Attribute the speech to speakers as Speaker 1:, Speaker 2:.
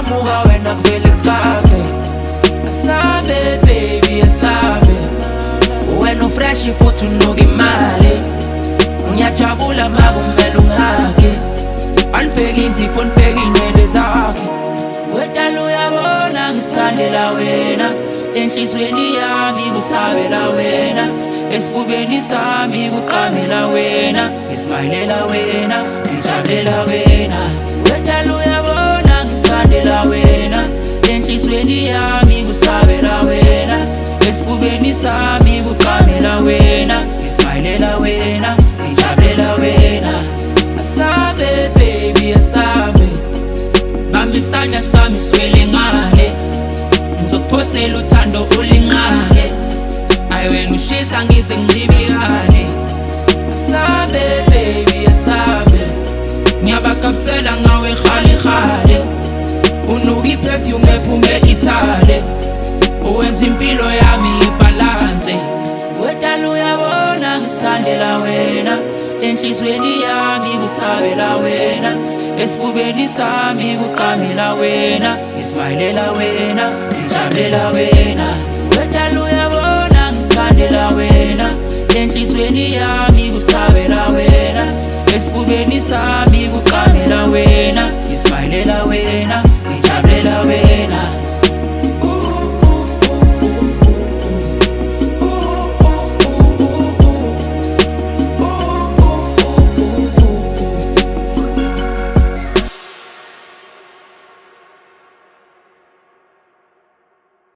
Speaker 1: Uqhamuka wena kuvele kucace. Asabe baby asabe, wena ufresh futhi unuka imali. Ngiyajabula makumele ungihage, anibheke insipho nibheke iy'nwele zakhe. Wedala uyabona ngisandela wena, enhlizweni yami kusabela wena, esifubeni sami kuqamela wena, ngismayilela wena, ngijabulela wena. Wedala uyabona ngisandela wena, enhlizweni yami kusabela wena, esifubeni sami kuqamela wena, ngismayilela wena, ngijabulela wena. Asabe baby asabe, bamba isandla sami siwele ngale, ngizokuphosela uthando ulinqake. Ayi wena ushisa ngize ngicibikane. Asabe baby asabe, ngiyabakabisela ngawe khali khale, unuka iperfume ephume Ithale, uwenza impilo yami ibhalanse. Wedala uyabona ngisandela wena, enhlizweni yami kusabela wena, esifubeni sami kuqamela wena, ngismayilela wena, ngijabulela wena. Wedala uyabona ngisandela wena, enhlizweni yami kusabela wena, esifubeni sami kuqamela wena, ngismayilela wena.